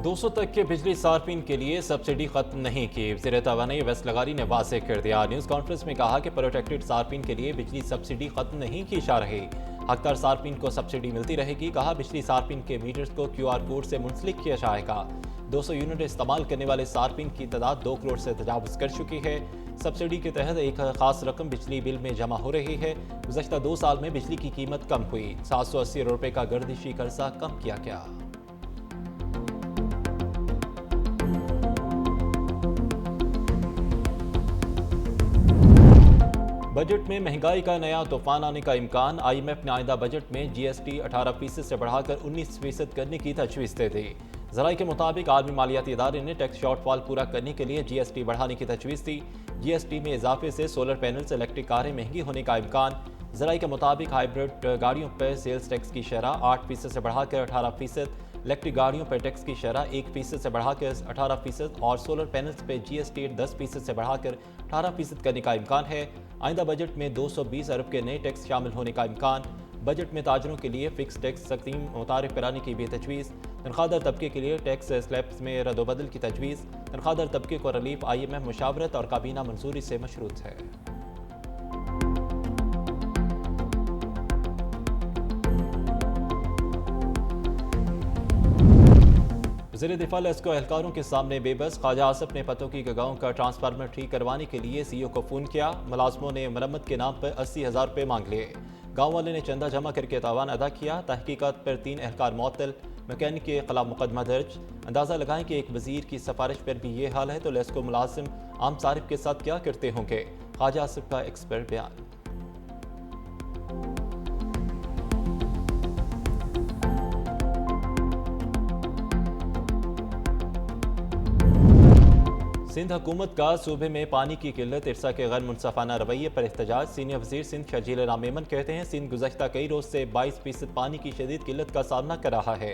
200 तक के बिजली सार्फिन के लिए सब्सिडी खत्म नहीं की। वज़ीर तवानाई अवैस लगारी ने वाज़ेह कर दिया। न्यूज़ कॉन्फ्रेंस में कहा कि प्रोटेक्टेड सार्फिन के लिए बिजली सब्सिडी खत्म नहीं की जा रही। हकदार सार्फिन को सब्सिडी मिलती रहेगी। कहा बिजली सार्फिन के मीटर्स को QR कोड से मुंसलिक किया जाएगा। 200 यूनिट इस्तेमाल करने वाले सार्फिन की तादाद 2 करोड़ से तजावुज़ कर चुकी है। सब्सिडी के तहत एक खास रकम बिजली बिल में जमा हो रही है। गुज़श्ता 2 साल में बिजली की कीमत कम हुई। 780 रुपये का गर्दिशी कर्जा कम किया गया। बजट में महंगाई का नया तूफान आने का इम्कान। IMF ने आइंदा बजट में GST 18% से बढ़ाकर 19% करने की तजवीज़ दे दी। ज़राए के मुताबिक आलमी मालियाती इदारे ने टैक्स शॉर्टफॉल पूरा करने के लिए GST बढ़ाने की तजवीज़ दी। GST में इजाफे से सोलर पैनल से इलेक्ट्रिक कारें महंगी होने का इम्कान। ज़राए के मुताबिक हाइब्रिड गाड़ियों पर सेल्स टैक्स की शरह 8% से बढ़ाकर 18%, इलेक्ट्रिक गाड़ियों पर टैक्स की शरह 1% से बढ़ाकर 18% और सोलर पैनल्स पर GST 10% से बढ़ाकर 18% करने का इम्कान है। आइंदा बजट में 220 अरब के नए टैक्स शामिल होने का इम्कान। बजट में ताजरों के लिए फिक्स टैक्स तकसीम मुतारिफ कराने की भी तजवीज़। तनख्वाहदार तबके के लिए टैक्स स्लैब्स में रद्दबदल की तजवीज़। तनख्वाहदार तबके को रिलीफ IMF मुशावरत और काबीना मंजूरी से मशरूत है। वज़ीर दिफा लेस्को एहलकारों के सामने बेबस। ख्वाजा आसिफ ने पतों की गाँव का ट्रांसफार्मर ठीक करवाने के लिए CEO को फ़ोन किया। मुलाजमों ने मरम्मत के नाम पर 80,000 रुपये मांग लिए। गाँव वाले ने चंदा जमा करके तावान अदा किया। तहकीकात पर 3 एहलकार मुअत्तल, मैकेनिक के खिलाफ मुकदमा दर्ज। अंदाज़ा लगाएं कि एक वज़ीर की सिफारिश पर भी ये हाल है तो लेस्को मुलाजिम आम सारिफ के साथ क्या करते होंगे। ख्वाजा आसिफ का एक्सपर्ट बयान। सिंध हुकूमत का सूबे में पानी की किल्लत इरसा के गैर मुनसफाना रवैये पर एहतजाज। सीनियर वज़ीर सिंध शर्जील मेमन कहते हैं सिंध गुज़श्ता कई रोज़ से 22% पानी की शदीद किल्लत का सामना कर रहा है।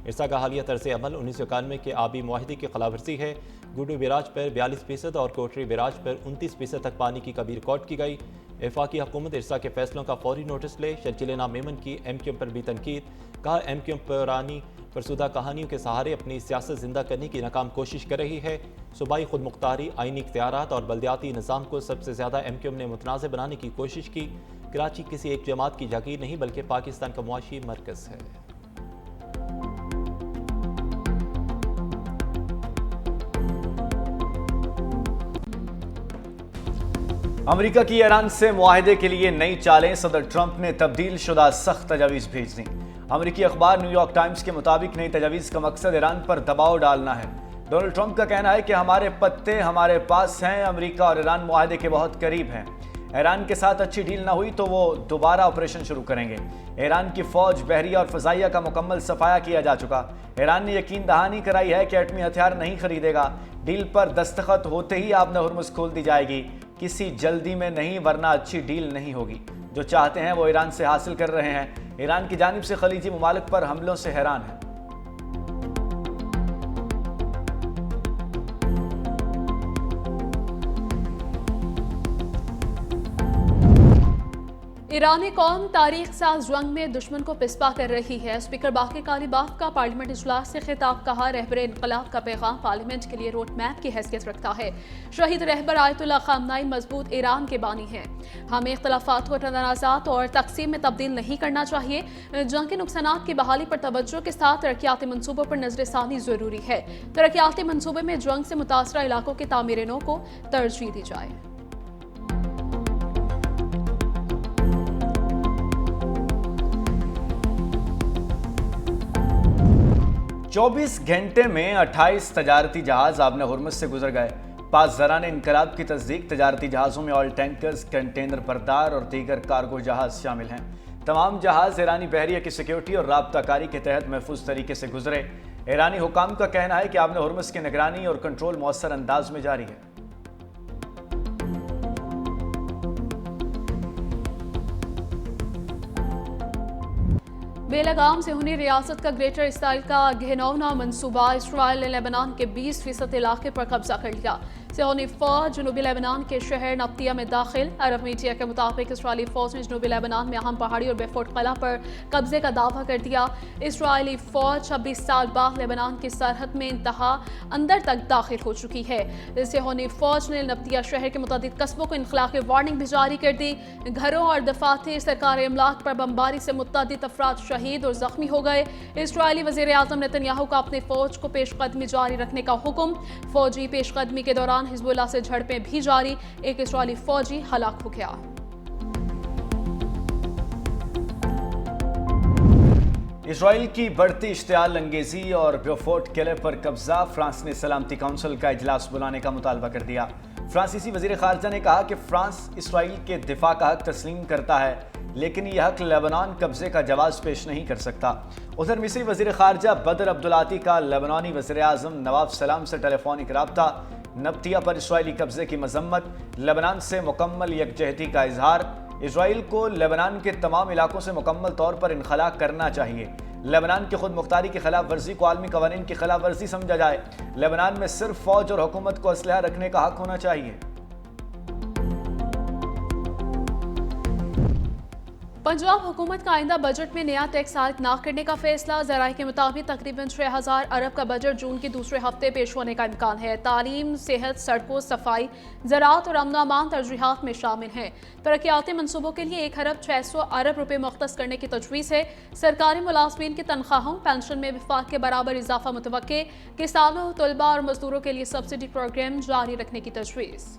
इरसा का हालिया तर्ज अमल 1991 के आबी मुआहदे की खिलाफवर्जी है। गुडू बिराज पर 42% और कोटरी बिराज पर 29% तक पानी की कमी रिकॉर्ड की गई। वफाकी हुकूमत इरसा के फैसलों का फौरी नोटिस ले। शर्जील मेमन की MQM पर भी तनकीद। कहा MQM पुरानी फरसुदा कहानियों के सहारे अपनी सियासत जिंदा करने की नाकाम कोशिश कर रही है। सूबाई खुद मुख्तारी, आइनी इख्तियारात और बल्दियाती निज़ाम को सबसे ज़्यादा MQM ने मुतनाज़ बनाने की कोशिश की। कराची किसी एक जमात की जागीर नहीं बल्कि पाकिस्तान का मुआशी मरकज़ है। अमेरिका की ईरान से मुआहदे के लिए नई चालें। सदर ट्रंप ने तब्दील शुदा सख्त तजावीज़ भेज दी। अमेरिकी अखबार न्यूयॉर्क टाइम्स के मुताबिक नई तजावीज़ का मकसद ईरान पर दबाव डालना है। डोनाल्ड ट्रंप का कहना है कि हमारे पत्ते हमारे पास हैं। अमेरिका और ईरान मुआहदे के बहुत करीब हैं। ईरान के साथ अच्छी डील ना हुई तो वो दोबारा ऑपरेशन शुरू करेंगे। ईरान की फौज, बहरिया और फजाइया का मुकम्मल सफाया किया जा चुका। ईरान ने यकीन दहानी कराई है कि एटमी हथियार नहीं खरीदेगा। डील पर दस्तखत होते ही आबना हुर्मुज़ खोल दी जाएगी। किसी जल्दी में नहीं, वरना अच्छी डील नहीं होगी। जो चाहते हैं वो ईरान से हासिल कर रहे हैं। ईरान की जानिब से खलीजी ममालिक पर हमलों से हैरान है। ईरानी कौम तारीख साज जंग में दुश्मन को पिस्पा कर रही है। स्पीकर बाक़ी कालीबाफ का पार्लियामेंट इजलास से खिताब। कहा रहबर इनकलाब का पैगाम पार्लियामेंट के लिए रोड मैप की हैसियत रखता है। शहीद रहबर आयतुल्लाह ख़ामनाई मजबूत ईरान के बानी हैं। हमें इख्तलाफात को तनाज़ात और तकसीम में तब्दील नहीं करना चाहिए। जंग के नुकसानात की बहाली पर तवज्जो के साथ तरक्याती मनसूबों पर नजरसानी ज़रूरी है। तरक्याती मनसूबे में जंग से मुतासरा इलाकों के तामीर नौ को तरजीह दी जाए। 24 घंटे में 28 तजारती जहाज आबना हुर्मुज़ से गुजर गए। पास ज़रान इनकलाब की तस्दीक तजारती जहाज़ों में ऑयल टैंकर्स, कंटेनर बरदार और दीगर कार्गो जहाज शामिल हैं। तमाम जहाज ईरानी बहरिया की सिक्योरिटी और राब्ताकारी के तहत महफूज तरीके से गुजरे। ईरानी हुकाम का कहना है कि आबना हुर्मुज़ की निगरानी और कंट्रोल मौसर अंदाज में जारी है। बेलगाम से हुनी रियासत का ग्रेटर इसराइल का घिनौना मंसूबा। इसराइल ने लेबनान के 20% इलाके पर कब्जा कर लिया। सिहोनी फौज जनूबी लेबनान के शहर नब्तिया में दाखिल। अरब मीडिया के मुताबिक इसराइली फौज ने जनूबी लेबनान में अहम पहाड़ी और बेफोर्ट कला पर कब्जे का दावा कर दिया। इसराइली फौज 26 साल बाद लेबनान की सरहद में इंतहा अंदर तक दाखिल हो चुकी है। सिहोनी फौज ने नब्तिया शहर के मुताबिक कस्बों को इनखला की वार्निंग भी जारी कर दी। घरों और दफातर सरकारी इमलाक पर बमबारी से मुतअद्दिद अफराद शहीद और जख्मी हो गए। इसराइली वज़ीर आज़म नेतन्याहू का अपने फौज को पेशकदमी जारी रखने का हुक्म। फौजी पेशकदमी के दौरान हिजबुल्लाह से झड़पें भी जारी। एक इसराइली फौजी हलाक हो गया। इसराइल की बढ़ती इश्तियाल अंगेजी और बेफोर्ट किले पर कब्जा। फ्रांस ने सलामती काउंसिल का इजलास बुलाने का मुतालबा कर दिया। फ्रांसीसी वजीर खारजा ने कहा कि फ्रांस इसराइल के दिफा का हक तस्लीम करता है, लेकिन यह हक लेबनान कब्जे का जवाब पेश नहीं कर सकता। उधर मिस्री वजीर खारजा बदर अब्दुलाती का लेबनानी वजीर आज़म नवाब सलाम से टेलीफोनिक रब्ता। नब्तिया पर इसराइली कब्जे की मजम्मत। लेबनान से मुकम्मल यकजहती का इजहार। इसराइल को लेबनान के तमाम इलाकों से मुकम्मल तौर पर इनखला करना चाहिए। लेबनान की खुद मुख्तारी की खिलाफ वर्जी को आलमी कवानीन की खिलाफ वर्जी समझा जाए। लेबनान में सिर्फ फौज और हुकूमत को असलहा रखने का हक होना चाहिए। पंजाब हुकूमत का आइंदा बजट में नया टैक्स आयद न करने का फैसला। ज़राए के मुताबिक तकरीबन 6000 अरब का बजट जून के दूसरे हफ्ते पेश होने का इम्कान है। तालीम, सेहत, सड़कों, सफाई, ज़राअत और अमन अमान तरजीहात में शामिल हैं। तरक्याती मनसूबों के लिए 1,600 अरब रुपये मुख्तस करने की तजवीज़ है। सरकारी मुलाजमीन की तनख्वाहों, पेंशन में विफाक के बराबर इजाफा मुतवक्के। किसानों, तलबा और मजदूरों के लिए सब्सिडी प्रोग्राम जारी रखने की तजवीज़।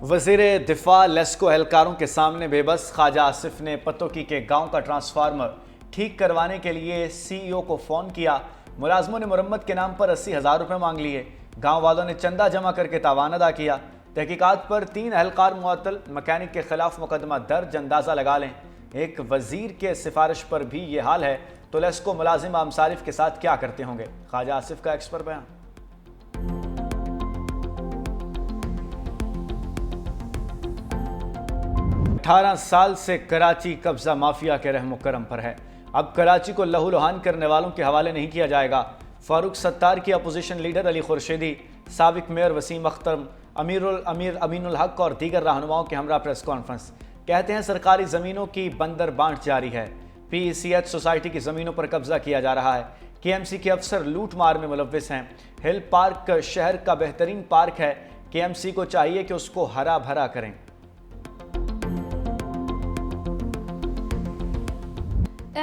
वज़ीर दिफा लेस्को एहलकारों के सामने बेबस। ख्वाजा आसिफ ने पतोकी के गांव का ट्रांसफार्मर ठीक करवाने के लिए CEO को फ़ोन किया। मुलाजमों ने मुरम्मत के नाम पर 80,000 रुपये मांग लिए। गांव वालों ने चंदा जमा करके तावान अदा किया। तहकीकात पर 3 एहलकार मुअत्तल। मैकेनिक के खिलाफ मुकदमा दर्ज। अंदाज़ा लगा लें, एक वज़ीर के सिफारिश पर भी ये हाल है तो लेस्को मुलाजिम आमसारिफ के साथ क्या करते होंगे। ख्वाजा आसिफ का एक्सपर्ट बयान। 18 साल से कराची कब्जा माफिया के रहमो करम पर है। अब कराची को लहूलुहान करने वालों के हवाले नहीं किया जाएगा। फारूक सत्तार की अपोजिशन लीडर अली खुर्शीदी, साबिक मेयर वसीम अख्तर, अमीर अमीनुल हक और दीगर रहनुमाओं के हमरा प्रेस कॉन्फ्रेंस। कहते हैं सरकारी ज़मीनों की बंदर बांट जारी है। PECH सोसाइटी की ज़मीनों पर कब्जा किया जा रहा है। KMC के अफसर लूट मार में मुलव्विस हैं। हिल पार्क शहर का बेहतरीन पार्क है। KMC को चाहिए कि उसको हरा भरा करें।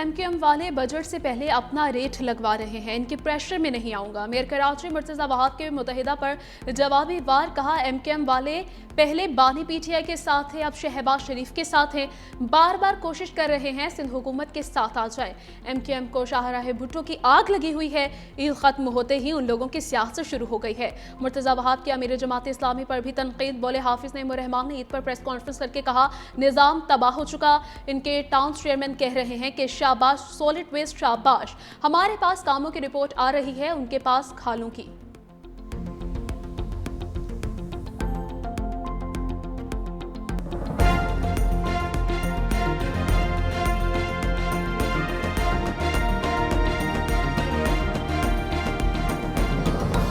MQM वाले बजट से पहले अपना रेट लगवा रहे हैं। इनके प्रेशर में नहीं आऊंगा। मेयर कराची मुर्तज़ा वहाब के मुतहिदा पर जवाबी वार कहा, MQM वाले पहले बानी PTI के साथ थे, अब शहबाज शरीफ के साथ हैं। बार बार कोशिश कर रहे हैं सिंध हुकूमत के साथ आ जाए। MQM को शाहराह भुट्टो की आग लगी हुई है। ईद खत्म होते ही उन लोगों की सियासत शुरू हो गई है। मुर्तज़ा वहाब के अमीर जमात इस्लामी पर भी तनकीद। बोले हाफिज नईम रहमान ने ईद पर प्रेस कॉन्फ्रेंस करके कहा, निज़ाम तबाह हो चुका। इनके टाउन चेयरमैन कह रहे हैं कि शाबाश, सॉलिड वेस्ट शाबाश, हमारे पास कामों की रिपोर्ट आ रही है, उनके पास खालों की।